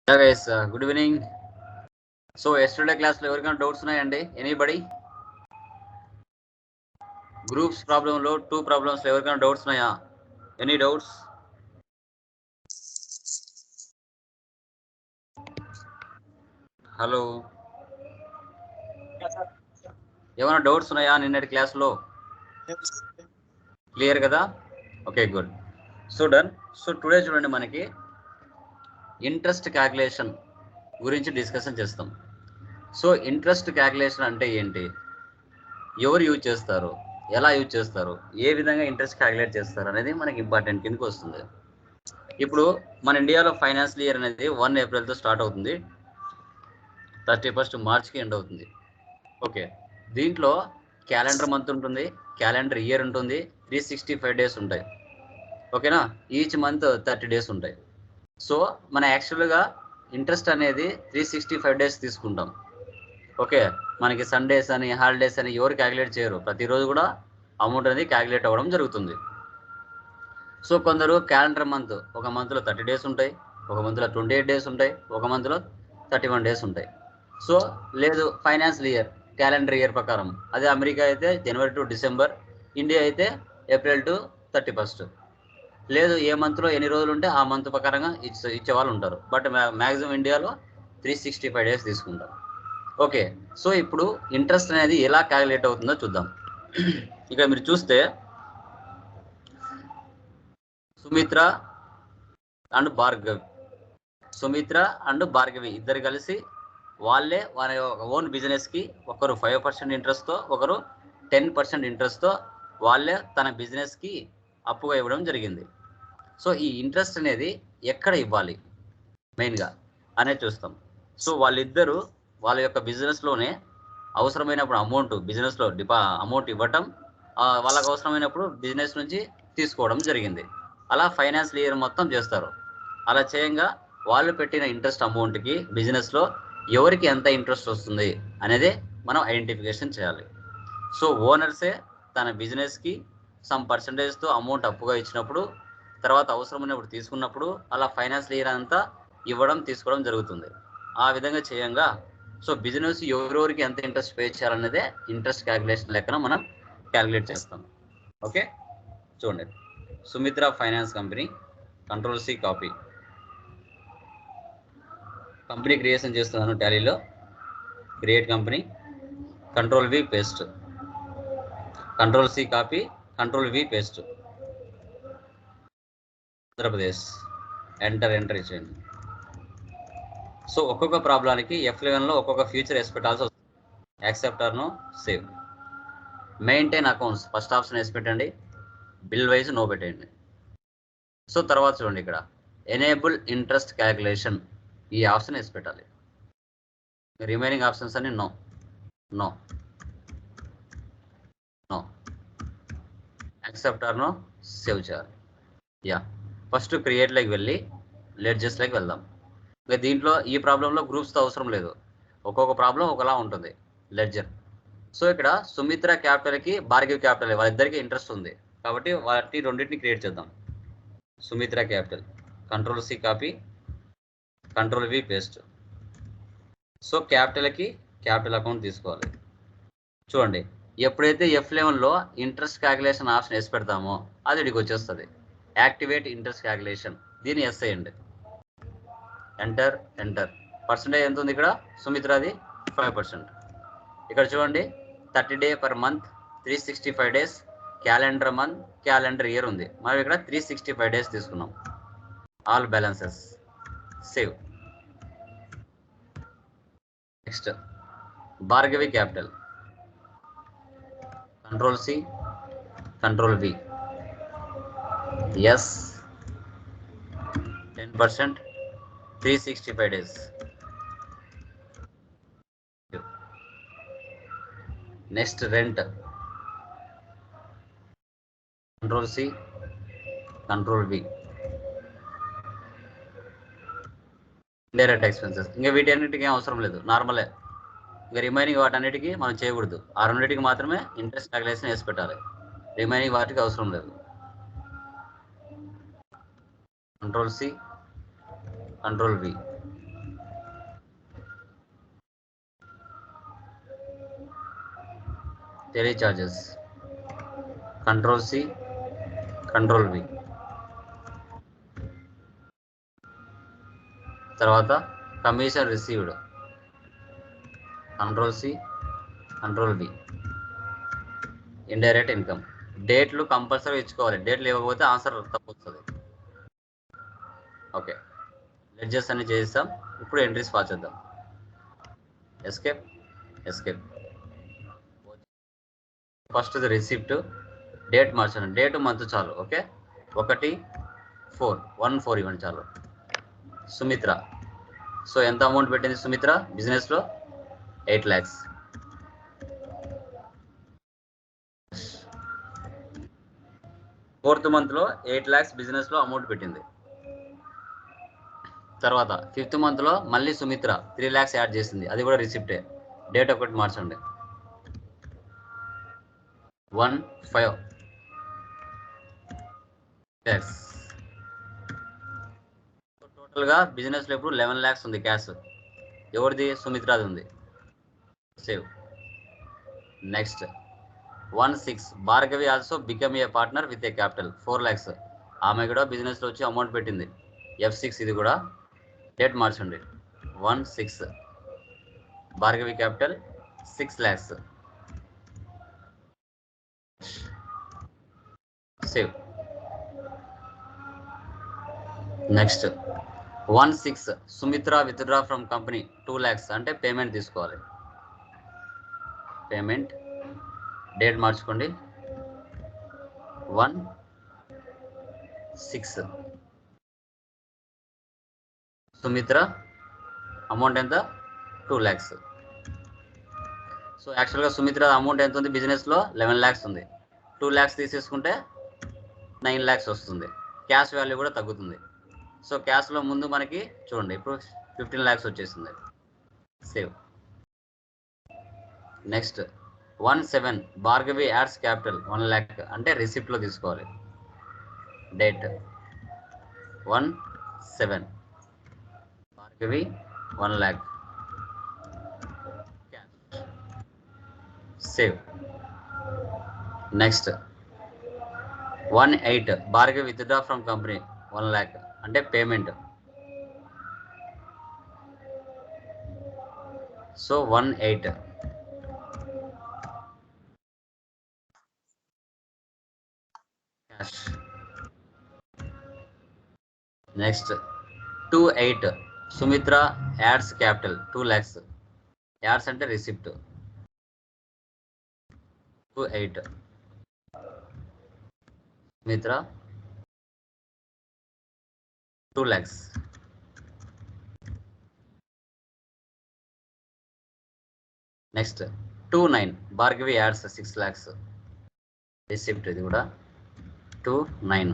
Yeah guys, good evening. So yesterday class లో ఎవరికైనా doubts ఉన్నాయండి? ఎనీబడి? గ్రూప్స్ ప్రాబ్లం లో 2 ప్రాబ్లమ్స్ లో ఎవరికైనా డౌట్స్ ఉన్నాయా? Any doubts? హలో, ఏమైనా డౌట్స్ ఉన్నాయా నిన్నటి క్లాస్ లో? క్లియర్ కదా? Okay, good. So done. So today చూడండి, మనకి ఇంట్రెస్ట్ క్యాల్కులేషన్ గురించి డిస్కషన్ చేస్తాం. సో ఇంట్రెస్ట్ క్యాల్కులేషన్ అంటే ఏంటి, ఎవరు యూజ్ చేస్తారు, ఎలా యూజ్ చేస్తారు, ఏ విధంగా ఇంట్రెస్ట్ క్యాల్కులేట్ చేస్తారు అనేది మనకి ఇంపార్టెంట్ కిందకి వస్తుంది. ఇప్పుడు మన ఇండియాలో ఫైనాన్షియల్ ఇయర్ అనేది 1 ఏప్రిల్తో స్టార్ట్ అవుతుంది, 31 మార్చ్కి ఎండ్ అవుతుంది. ఓకే, దీంట్లో క్యాలెండర్ మంత్ ఉంటుంది, క్యాలెండర్ ఇయర్ ఉంటుంది, 365 డేస్ ఉంటాయి. ఓకేనా, ఈచ్ మంత్ 30 డేస్ ఉంటాయి. సో మన యాక్చువల్గా ఇంట్రెస్ట్ అనేది 365 డేస్ తీసుకుంటాం. ఓకే, మనకి సండేస్ అని హాలిడేస్ అని ఎవరు క్యాలిక్యులేట్ చేయరు, ప్రతిరోజు కూడా అమౌంట్ అనేది క్యాలిక్యులేట్ అవ్వడం జరుగుతుంది. సో కొందరు క్యాలెండర్ మంత్, ఒక మంత్లో 30 డేస్ ఉంటాయి, ఒక మంత్లో 28 డేస్ ఉంటాయి, ఒక మంత్లో 31 డేస్ ఉంటాయి. సో లేదు ఫైనాన్షియల్ ఇయర్ క్యాలెండర్ ఇయర్ ప్రకారం, అదే అమెరికా అయితే జనవరి టు డిసెంబర్, ఇండియా అయితే ఏప్రిల్ టు 31. లేదు ఏ మంత్లో ఎన్ని రోజులు ఉంటే ఆ మంత్ ప్రకారంగా ఇచ్చే వాళ్ళు ఉంటారు. బట్ మ్యాక్సిమం ఇండియాలో 365 డేస్ తీసుకుంటారు. ఓకే, సో ఇప్పుడు ఇంట్రెస్ట్ అనేది ఎలా క్యాలిక్యులేట్ అవుతుందో చూద్దాం. ఇక్కడ మీరు చూస్తే సుమిత్ర అండ్ భార్గవి ఇద్దరు కలిసి వాళ్ళే వారి ఓన్ బిజినెస్కి ఒకరు 5% ఇంట్రెస్ట్తో, ఒకరు 10% ఇంట్రెస్ట్తో వాళ్ళే తన బిజినెస్కి అప్పుగా ఇవ్వడం జరిగింది. సో ఈ ఇంట్రెస్ట్ అనేది ఎక్కడ ఇవ్వాలి మెయిన్గా అనేది చూస్తాం. సో వాళ్ళిద్దరూ వాళ్ళ యొక్క బిజినెస్లోనే అవసరమైనప్పుడు అమౌంట్ బిజినెస్లో అమౌంట్ ఇవ్వటం, వాళ్ళకు అవసరమైనప్పుడు బిజినెస్ నుంచి తీసుకోవడం జరిగింది. అలా ఫైనాన్షియల్ ఇయర్ మొత్తం చేస్తారు. అలా చేయంగా వాళ్ళు పెట్టిన ఇంట్రెస్ట్ అమౌంట్కి బిజినెస్లో ఎవరికి ఎంత ఇంట్రెస్ట్ వస్తుంది అనేది మనం ఐడెంటిఫికేషన్ చేయాలి. సో ఓనర్సే తన బిజినెస్కి సమ్ పర్సంటేజ్తో అమౌంట్ అప్పుగా ఇచ్చినప్పుడు, తర్వాత అవసరమైనప్పుడు తీసుకున్నప్పుడు, అలా ఫైనాన్షియల్ ఇయర్ అంతా ఇవ్వడం తీసుకోవడం జరుగుతుంది. ఆ విధంగా చేయంగా సో బిజినెస్ ఎవరెవరికి ఎంత ఇంట్రెస్ట్ పే చేయాలనేదే ఇంట్రెస్ట్ క్యాల్కులేషన్ లెక్కన మనం క్యాల్కులేట్ చేస్తాం. ఓకే, చూడండి, Sumitra finance company, control C copy, company creation చేస్తున్నాను టాలీలో, create company, control V paste, control C copy, control V paste, Andhra Pradesh, enter ఇచ్చేయండి. సో ఒక్కొక్క ప్రాబ్లానికి F11లో ఒక్కొక్క ఫ్యూచర్ ఎస్ పెట్టాల్సి వస్తుంది. యాక్సెప్టర్ను save, maintain accounts first option వేసి పెట్టండి, బిల్ వైజ్ నో పెట్టండి. సో తర్వాత చూడండి, ఇక్కడ ఎనేబుల్ ఇంట్రెస్ట్ క్యాల్కులేషన్ ఈ ఆప్షన్ వేసి పెట్టాలి. రిమైనింగ్ ఆప్షన్స్ అన్ని నో నో నో. యాక్సెప్టర్ను సేవ్ చేయాలి. యా, ఫస్ట్ క్రియేట్లోకి వెళ్ళి లెడ్జెస్లోకి వెళ్దాం. ఇంకా దీంట్లో ఈ ప్రాబ్లంలో గ్రూప్స్తో అవసరం లేదు, ఒక్కొక్క ప్రాబ్లం ఒకలా ఉంటుంది లెడ్జర్. సో ఇక్కడ సుమిత్ర క్యాపిటల్కి భార్గవి క్యాపిటల్ వాళ్ళిద్దరికి ఇంట్రెస్ట్ ఉంది కాబట్టి వాటి రెండింటిని క్రియేట్ చేద్దాం. Sumitra capital, control C copy, control V paste. So క్యాపిటల్కి క్యాపిటల్ అకౌంట్ తీసుకోవాలి. చూడండి, ఎప్పుడైతే F11లో ఇంట్రెస్ట్ క్యాల్కులేషన్ ఆప్షన్ వేసి పెడతామో అది ఇక్కడికి వచ్చేస్తుంది, యాక్టివేట్ ఇంట్రెస్ట్ క్యాల్కులేషన్. దీన్ని ఎస్ అయ్యండి, ఎంటర్. పర్సంటేజ్ ఎంత ఉంది ఇక్కడ, సుమిత్రది 5%. ఇక్కడ చూడండి 30 day per month, 365 days, calendar month, calendar year ఉంది. మనం ఇక్కడ 365 డేస్ తీసుకున్నాం. All balances save. Next Bhargavi capital, control C, control V, yes 10%, 365 days. Next rent, control C, control V, indirect expenses. ఇంకా వీటన్నిటికీ ఏం అవసరం లేదు, నార్మలే. ఇంకా రిమైనింగ్ వాటన్నిటికీ మనం చేయకూడదు, ఆ రెండింటికి మాత్రమే ఇంట్రెస్ట్ క్యాల్కులేషన్ వేసి పెట్టాలి, రిమైనింగ్ వాటికి అవసరం లేదు. Control C, control V, tele charges, control C, control V. తర్వాత commission received, control C, control V. Indirect income. డేట్లు కంపల్సరీ ఇచ్చుకోవాలి, డేట్లు ఇవ్వకపోతే ఆన్సర్ తప్పు వస్తుంది. ఓకే, లెడ్జర్స్ అన్ని చేస్తాం. ఇప్పుడు ఎంట్రీస్ పాస్ చేద్దాం. Escape, escape. First receipt, date మార్చండి, డేట్ మంత్ చాలు. ఓకే, 1/4 ఇవ్వండి చాలు. సుమిత్ర. సో ఎంత అమౌంట్ పెట్టింది సుమిత్ర బిజినెస్లో? 8 lakhs. ఫోర్త్ మంత్లో 8 lakhs బిజినెస్లో అమౌంట్ పెట్టింది. తర్వాత 5th మంత్లో మళ్ళీ సుమిత్ర 3 lakhs యాడ్ చేసింది, అది కూడా రిసిప్టే. డేట్ ఒకటి మార్చండి. 1/5 lakhs. టోటల్గా బిజినెస్లో ఇప్పుడు 11 lakhs ఉంది క్యాష్. ఎవరిది? సుమిత్రాది ఉంది. Save. Next 1/6 Bhargavi also become a partner with a capital 4 lakhs. ఆమె కూడా బిజినెస్లో వచ్చి అమౌంట్ పెట్టింది. F6 ఇది కూడా. డేట్ మార్చండి. 1/6 Bhargavi capital 6 lakhs. Save. Next 1/6 Sumitra withdraw from company 2 lakhs, అంటే పేమెంట్ తీసుకోవాలి. పేమెంట్. డేట్ మార్చుకోండి. 1/6 సుమిత్ర అమౌంట్ ఎంత? 2 lakhs. సో యాక్చువల్గా సుమిత్ర అమౌంట్ ఎంత ఉంది బిజినెస్లో? 11 lakhs ఉంది. 2 lakhs తీసేసుకుంటే 9 lakhs వస్తుంది. క్యాష్ వాల్యూ కూడా తగ్గుతుంది. సో క్యాష్లో ముందు మనకి చూడండి ఇప్పుడు 15 lakhs వచ్చేసింది. Save. Next 1/7 Bhargavi adds capital 1 lakh, అంటే రిసిప్ట్లో తీసుకోవాలి. Date 1/7 Bhargavi 1 lakh. Save. Next 1/8 Bhargavi withdraw from company 1 lakh, అంటే payment. So 1/8 cash. Next 2/8 Sumitra adds capital 2 lakhs. Adds అంటే receipt. 2/8 Sumitra 2 lakhs. Next 2/9 Bhargavi adds 6 lakhs. Receipt ఇది కూడా. 2/9.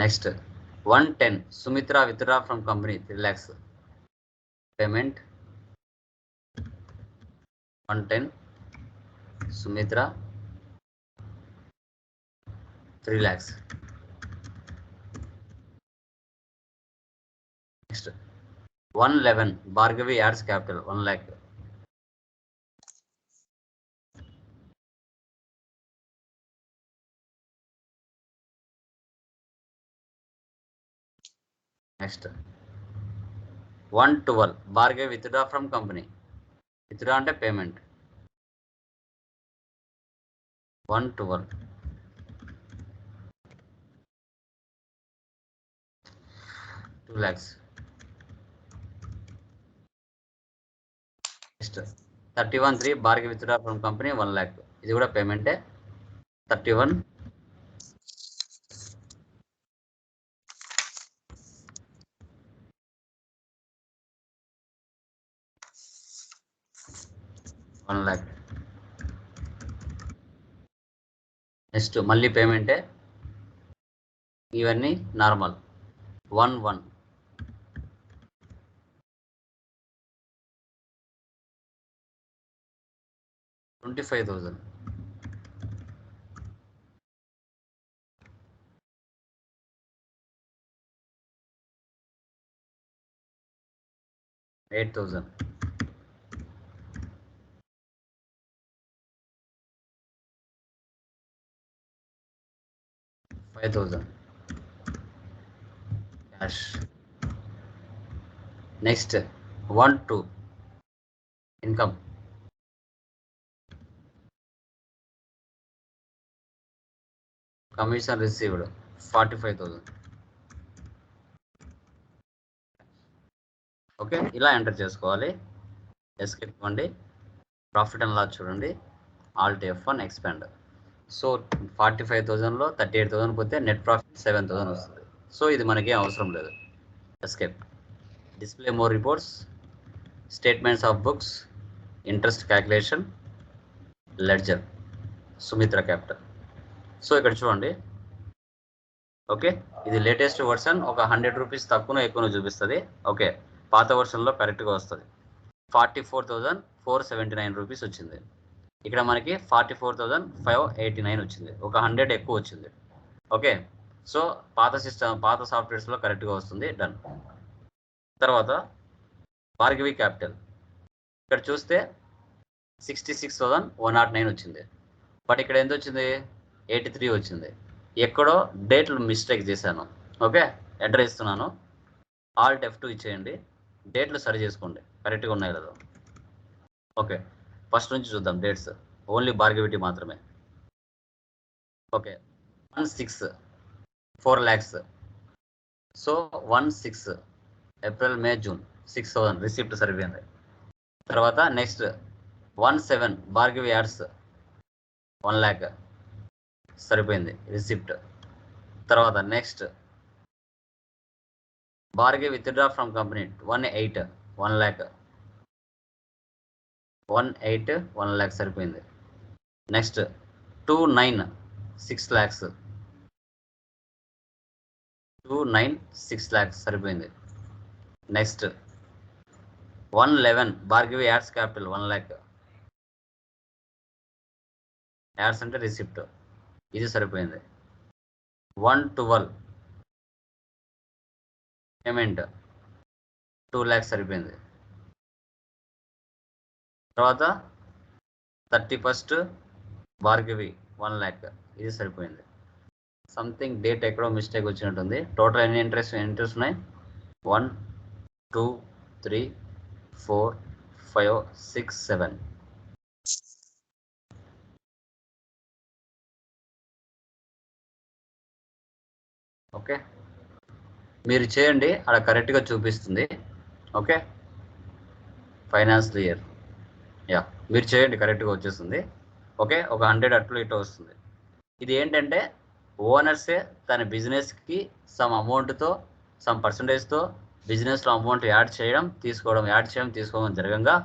Next 1/10 Sumitra withdraw from company 3 lakhs. Payment 1/10 Sumitra 3 lakhs. Next 1/11 Bhargavi adds capital 1 lakh. Next 1/12 Bhargavi withdraw from company. Withdraw అంటే payment. 1/12 2 lakhs. Next 31/3 Bhargavi withdraw from company 1 lakh. ఇది కూడా పేమెంటే. 31 1 lakh. Next మళ్ళీ పేమెంటే. ఇవన్నీ normal. 1/1 25,000. 8,000. $5,000 cash. Next, 1, 2 income. Commission received 45,000. Okay, ఇలా enter చేసుకోవాలి. Escape ఇవ్వండి. Profit and loss చూడండి. Alt F1 expand. So 45,000లో 38,000 పోతే నెట్ ప్రాఫిట్ 7,000 వస్తుంది. సో ఇది మనకి అవసరం లేదు. Escape. Display more reports, statements of books, interest calculation, ledger, Sumitra capital. So ఇక్కడ చూడండి. ఓకే, ఇది లేటెస్ట్ వర్షన్. ఒక 100 రూపీస్ తక్కువ ఎక్కువ చూపిస్తుంది. ఓకే, పాత వర్షన్లో కరెక్ట్గా వస్తుంది. 44,479 రూపీస్ వచ్చింది. ఇక్కడ మనకి 44,589 వచ్చింది. ఒక 100 ఎక్కువ వచ్చింది. ఓకే, సో పాత సాఫ్ట్వేర్స్లో కరెక్ట్గా వస్తుంది. డన్. తర్వాత భార్గవి క్యాపిటల్ ఇక్కడ చూస్తే 66,109 వచ్చింది. బట్ ఇక్కడ ఎంత వచ్చింది? 83 వచ్చింది. ఎక్కడో డేట్లు మిస్టేక్ చేశాను. ఓకే, ఎంటర్ ఇస్తున్నాను. ఆల్ట్ F2 ఇచ్చేయండి. డేట్లు సరి చేసుకోండి, కరెక్ట్గా ఉన్నాయి కదా. ఓకే, ఫస్ట్ నుంచి చూద్దాం డేట్స్. ఓన్లీ భార్గవిటి మాత్రమే. Okay, 1/6 4 lakhs. So 1/6 April May June 6,000 receipt సరిపోయింది. తర్వాత నెక్స్ట్ 1/7 భార్గవి యాడ్స్ 1 lakh సరిపోయింది రిసిప్ట్. తర్వాత next Bhargavi withdraw from company 1/8 1 lakh 1 lakh సరిపోయింది. నెక్స్ట్ 2/9 6 lakhs 2/9 6 lakhs సరిపోయింది. Next 1/11 Bhargavi adds capital 1 lakh. Ads అంటే రిసిప్ట్, ఇది సరిపోయింది. 1/12 పేమెంట్ 2 lakhs సరిపోయింది. తర్వాత 31st భార్గవి 1 lakh, ఇది సరిపోయింది. సంథింగ్ డేట్ ఎక్కడో మిస్టేక్ వచ్చినట్టుంది. టోటల్ ఎన్ని ఇంట్రెస్ట్ ఉన్నాయి? 1 2 3 4 5 6 7. ఓకే, మీరు చేయండి, అక్కడ కరెక్ట్గా చూపిస్తుంది. ఓకే, ఫైనాన్షియల్ ఇయర్ యా మీరు చేయండి, కరెక్ట్గా వచ్చేస్తుంది. ఓకే, ఒక 100 అట్లు ఇటు వస్తుంది. ఇది ఏంటంటే ఓనర్సే తన బిజినెస్కి సమ్ అమౌంట్తో సమ్ పర్సంటేజ్తో బిజినెస్లో అమౌంట్ యాడ్ చేయడం తీసుకోవడం జరగంగా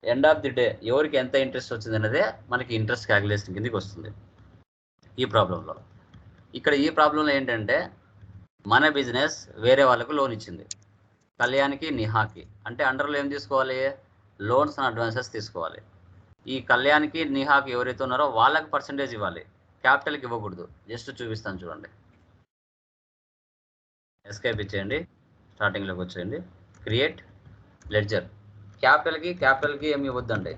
ఎండ్ ఆఫ్ ది డే ఎవరికి ఎంత ఇంట్రెస్ట్ వచ్చింది అన్నదే మనకి ఇంట్రెస్ట్ క్యాల్కులేషన్ కిందకి వస్తుంది ఈ ప్రాబ్లంలో. ఇక్కడ ఈ ప్రాబ్లంలో ఏంటంటే మన బిజినెస్ వేరే వాళ్ళకు లోన్ ఇచ్చింది, కళ్యాణ్కి నిహాకి. అంటే అండర్లో ఏం తీసుకోవాలి? లోన్స్ అండ్ అడ్వాన్సెస్ తీసుకోవాలి. ఈ కళ్యాణ్కి నిహాకి ఎవరైతే ఉన్నారో వాళ్ళకి పర్సంటేజ్ ఇవ్వాలి, క్యాపిటల్కి ఇవ్వకూడదు. జస్ట్ చూపిస్తాను చూడండి. ఎస్కేప్ ఇచ్చేయండి, స్టార్టింగ్లోకి వచ్చేయండి. Create ledger. క్యాపిటల్కి ఏమి ఇవ్వద్దండి.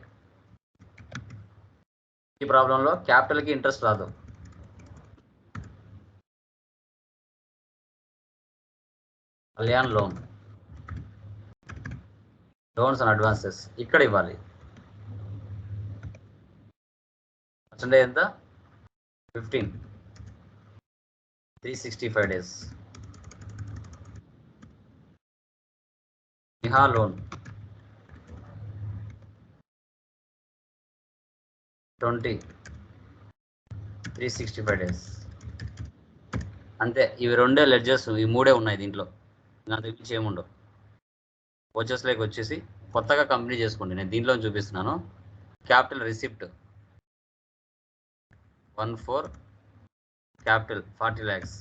ఈ ప్రాబ్లంలో క్యాపిటల్కి ఇంట్రెస్ట్ రాదు. కళ్యాణ్ లోన్స్ అండ్ అడ్వాన్సెస్ ఇక్కడ ఇవ్వాలి. పర్సంటేజ్ ఎంత? 15 365 days. Niha loan 20 365 days. అంతే, ఇవి రెండే లెడ్జర్స్, ఈ మూడే ఉన్నాయి దీంట్లో, నా దగ్గర ఏముండవు. వచ్చేస్లోకి వచ్చేసి కొత్తగా కంపెనీ చేసుకోండి. నేను దీంట్లో చూపిస్తున్నాను. Capital receipt 1/4 capital 40 lakhs.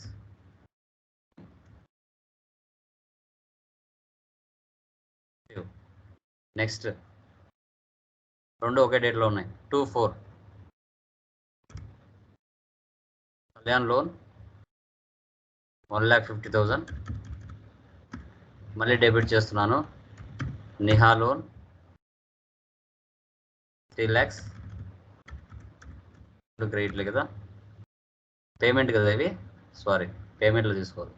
Next రెండు ఒకే డేట్లో ఉన్నాయి. 2/4 కళ్యాణ్ లోన్ 1,50,000. మళ్ళీ డెబిట్ చేస్తున్నాను. నిహా లోన్ 3 lakhs క్రెడిట్లు కదా, పేమెంట్ కదా ఇవి, సారీ పేమెంట్లో తీసుకోవాలి.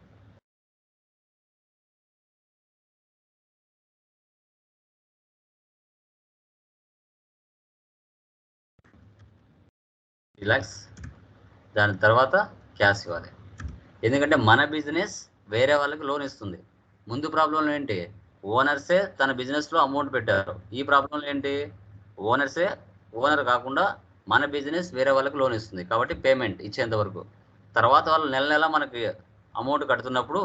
రిలాక్స్. దాని తర్వాత క్యాష్ ఇవ్వాలి. ఎందుకంటే మన బిజినెస్ వేరే వాళ్ళకి లోన్ ఇస్తుంది. ముందు ప్రాబ్లంలో ఏంటి, ఓనర్సే తన బిజినెస్లో అమౌంట్ పెట్టారు. ఈ ప్రాబ్లంలో ఏంటి, ఓనర్ కాకుండా మన బిజినెస్ వేరే వాళ్ళకి లోన్ ఇస్తుంది. కాబట్టి పేమెంట్ ఇచ్చేంత వరకు, తర్వాత వాళ్ళు నెల నెల మనకి అమౌంట్ కడుతున్నప్పుడు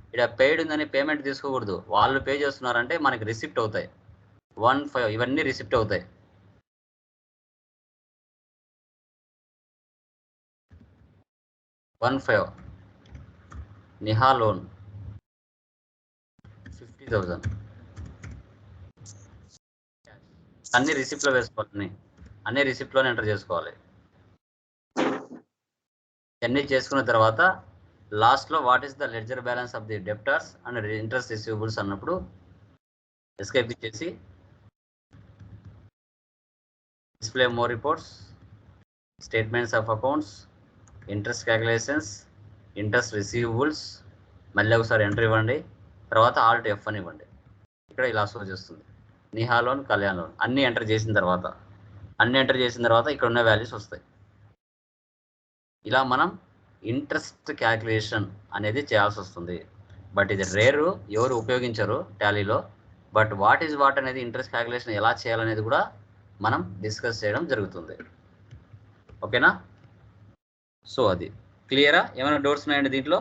ఇక్కడ పెయిడ్ ఉందని పేమెంట్ తీసుకోకూడదు. వాళ్ళు పే చేస్తున్నారంటే మనకి రిసిప్ట్ అవుతాయి. 1/5 ఇవన్నీ రిసిప్ట్ అవుతాయి. నిహా లోన్ 50,000 అన్ని రిసిప్ట్లో వేసుకోవాలి. అన్ని రిసిప్ట్లోనే ఎంటర్ చేసుకోవాలి. అన్ని చేసుకున్న తర్వాత లాస్ట్లో what is the ledger balance of the డెప్టర్స్ and interest receivables అన్నప్పుడు ఎస్కేప్ ఇచ్చేసి display more reports, statements of accounts, interest calculations, interest receivables, మళ్ళీ ఒకసారి ఎంటర్ ఇవ్వండి. తర్వాత ఆల్ట్ F అని ఇవ్వండి. ఇక్కడ ఇలా షో చేస్తుంది. నిహా లోన్, కళ్యాణ్ లోన్ అన్నీ ఎంటర్ చేసిన తర్వాత ఇక్కడ ఉన్న వాల్యూస్ వస్తాయి. ఇలా మనం ఇంట్రెస్ట్ క్యాలిక్యులేషన్ అనేది చేయాల్సి వస్తుంది. బట్ ఇది రేరు, ఎవరు ఉపయోగించరు టాలీలో. బట్ వాట్ ఈజ్ వాట్ అనేది ఇంట్రెస్ట్ క్యాలిక్యులేషన్ ఎలా చేయాలనేది కూడా మనం డిస్కస్ చేయడం జరుగుతుంది. ఓకేనా? సో అది క్లియరా? ఏమైనా డౌట్స్ ఉన్నాయండి దీంట్లో?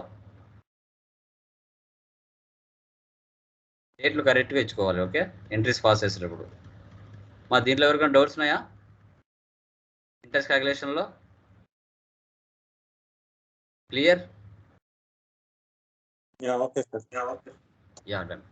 డేట్లు కరెక్ట్గా ఇచ్చుకోవాలి. ఓకే, ఎంట్రీస్ పాస్ చేసేటప్పుడు. మా దీంట్లో ఎవరికైనా డౌట్స్ ఉన్నాయా ఇంట్రెస్ట్ క్యాలిక్యులేషన్లో? Clear? Yeah, okay, sir. Yeah, done.